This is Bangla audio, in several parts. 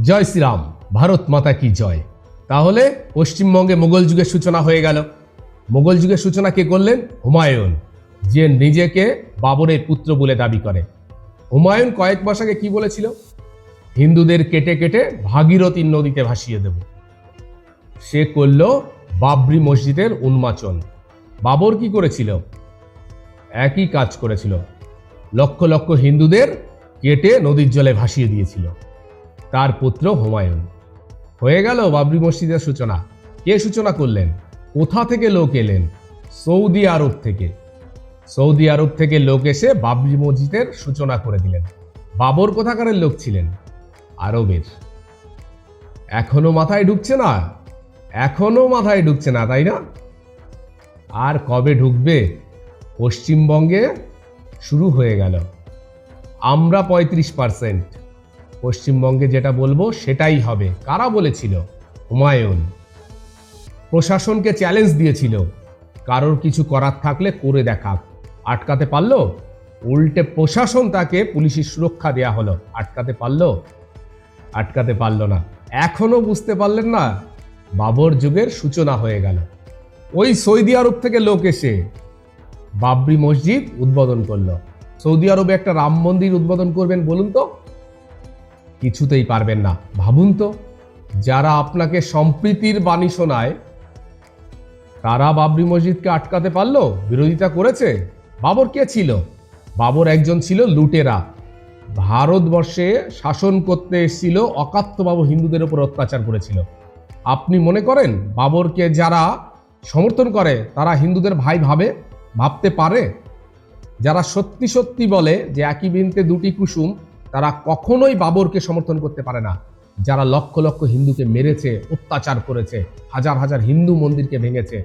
জয় শ্রীরাম, ভারত মাতা কি জয়। তাহলে পশ্চিমবঙ্গে মোগল যুগের সূচনা হয়ে গেল। মোগল যুগের সূচনা কে করলেন? হুমায়ুন, যে নিজেকে বাবরের পুত্র বলে দাবি করে। হুমায়ুন কয়েক মাস আগে কি বলেছিল? হিন্দুদের কেটে কেটে ভাগীরথী নদীতে ভাসিয়ে দেব। সে করল বাবরি মসজিদের উন্মোচন। বাবর কি করেছিল? একই কাজ করেছিল, লক্ষ লক্ষ হিন্দুদের কেটে নদীর জলে ভাসিয়ে দিয়েছিল। তার পুত্র হুমায়ুন। হয়ে গেল বাবরি মসজিদের সূচনা। কে সূচনা করলেন? কোথা থেকে লোক এলেন? সৌদি আরব থেকে। সৌদি আরব থেকে লোক এসে বাবরি মসজিদের সূচনা করে দিলেন। বাবর কোথাকারের লোক ছিলেন? আরবের। এখনো মাথায় ঢুকছে না? এখনো মাথায় ঢুকছে না, তাই না? আর কবে ঢুকবে? পশ্চিমবঙ্গে শুরু হয়ে গেল। আমরা 35%, পশ্চিমবঙ্গে যেটা বলবো সেটাই হবে। কারা বলেছিল? হুমায়ুন। প্রশাসনকে চ্যালেঞ্জ দিয়েছিল, কারোর কিছু করার থাকলে করে দেখাক। আটকাতে পারলো? উল্টে প্রশাসন তাকে পুলিশের সুরক্ষা দেয়া হলো। আটকাতে পারলো? আটকাতে পারলো না। এখনো বুঝতে পারলেন না? বাবর যুগের সূচনা হয়ে গেল। ওই সৌদি আরব থেকে লোক এসে বাবরি মসজিদ উদ্বোধন করলো। সৌদি আরবে একটা রাম মন্দির উদ্বোধন করবেন, বলুন তো? কিছুতেই পারবেন না। ভাবুন তো, যারা আপনাকে সম্প্রীতির বাণী শোনায় তারা বাবরি মসজিদকে আটকাতে পারলো? বিরোধিতা করেছে? বাবর কে ছিল? বাবর একজন ছিল লুটেরা। ভারতবর্ষে শাসন করতে এসেছিল, অকাত্যভাবে হিন্দুদের উপর অত্যাচার করেছিল। আপনি মনে করেন বাবরকে যারা সমর্থন করে তারা হিন্দুদের ভাই ভাবতে পারে? যারা সত্যি সত্যি বলে যে একই বৃন্তে দুটি কুসুম, তারা কখনোই বাবরকে সমর্থন করতে পারে না। যারা লক্ষ লক্ষ হিন্দুকে মেরেছে, অত্যাচার করেছে, হাজার হাজার হিন্দু মন্দিরকে ভেঙেছে,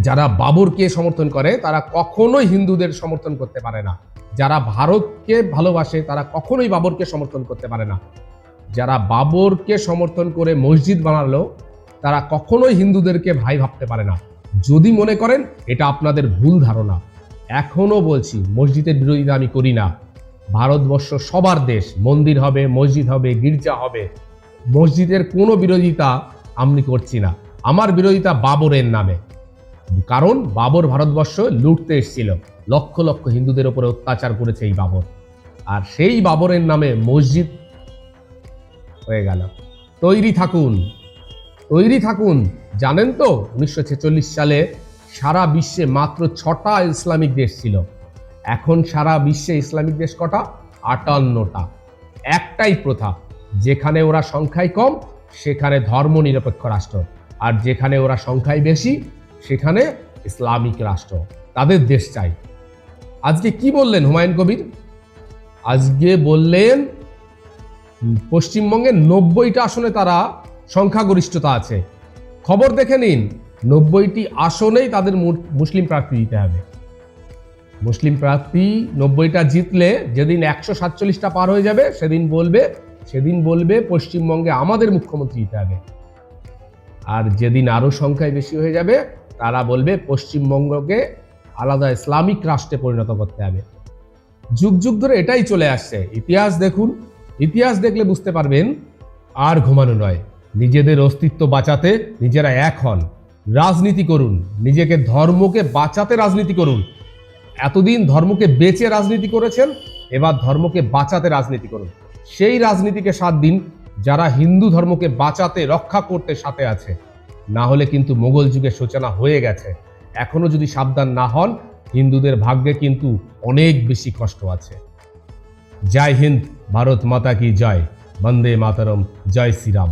যারা বাবরকে সমর্থন করে তারা কখনোই হিন্দুদের সমর্থন করতে পারে না। যারা ভারতকে ভালোবাসে তারা কখনোই বাবরকে সমর্থন করতে পারে না। যারা বাবরকে সমর্থন করে মসজিদ বানালো তারা কখনোই হিন্দুদেরকে ভাই ভাবতে পারে না। যদি মনে করেন এটা আপনাদের ভুল ধারণা। এখনো বলছি, মসজিদের বিরোধিতা আমি করি না। ভারতবর্ষ সবার দেশ, মন্দির হবে, মসজিদ হবে, গির্জা হবে। মসজিদের কোনো বিরোধিতা আমি করছি না। আমার বিরোধিতা বাবরের নামে। কারণ বাবর ভারতবর্ষ লুটতে এসেছিল, লক্ষ লক্ষ হিন্দুদের উপরে অত্যাচার করেছে এই বাবর। আর সেই বাবরের নামে মসজিদ হয়ে গেল। তৈরি থাকুন, তৈরি থাকুন। জানেন তো 1946 সালে সারা বিশ্বে মাত্র 6টা ইসলামিক দেশ ছিল। এখন সারা বিশ্বে ইসলামিক দেশ কটা? 58টা। একটাই প্রথা, যেখানে ওরা সংখ্যায় কম সেখানে ধর্ম নিরপেক্ষ রাষ্ট্র, আর যেখানে ওরা সংখ্যায় বেশি সেখানে ইসলামিক রাষ্ট্র। তাদের দেশ চাই। আজকে কি বললেন হুমায়ুন কবির? আজকে বললেন পশ্চিমবঙ্গে 90টা আসনে তারা সংখ্যাগরিষ্ঠতা আছে। খবর দেখে নিন, 90টি আসনেই তাদের মুসলিম প্রার্থী দিতে হবে। মুসলিম প্রার্থী 90টা জিতলে যেদিন 147টা পার হয়ে যাবে সেদিন বলবে পশ্চিমবঙ্গে আমাদের মুখ্যমন্ত্রী দিতে হবে। আর যেদিন আরো সংখ্যায় বেশি হয়ে যাবে তারা বলবে পশ্চিমবঙ্গকে আলাদা ইসলামিক রাষ্ট্রে পরিণত করতে হবে। যুগ যুগ ধরে এটাই চলে আসছে। ইতিহাস দেখুন, ইতিহাস দেখলে বুঝতে পারবেন। আর ঘুমানো নয়, নিজেদের অস্তিত্ব বাঁচাতে নিজেরা এক হন, রাজনীতি করুন, নিজেকে ধর্মকে বাঁচাতে রাজনীতি করুন। এতদিন ধর্মকে বেচে রাজনীতি করেছেন, এবার ধর্মকে বাঁচাতে রাজনীতি করুন। সেই রাজনীতিকে সাথ দিন যারা হিন্দু ধর্মকে বাঁচাতে, রক্ষা করতে সাথে আছে। না হলে কিন্তু মোগল যুগের সূচনা হয়ে গেছে। এখনো যদি সাবধান না হন, হিন্দুদের ভাগ্যে কিন্তু অনেক বেশি কষ্ট আছে। জয় হিন্দ, ভারত মাতা কি জয়, বন্দে মাতরম, জয় শ্রীরাম।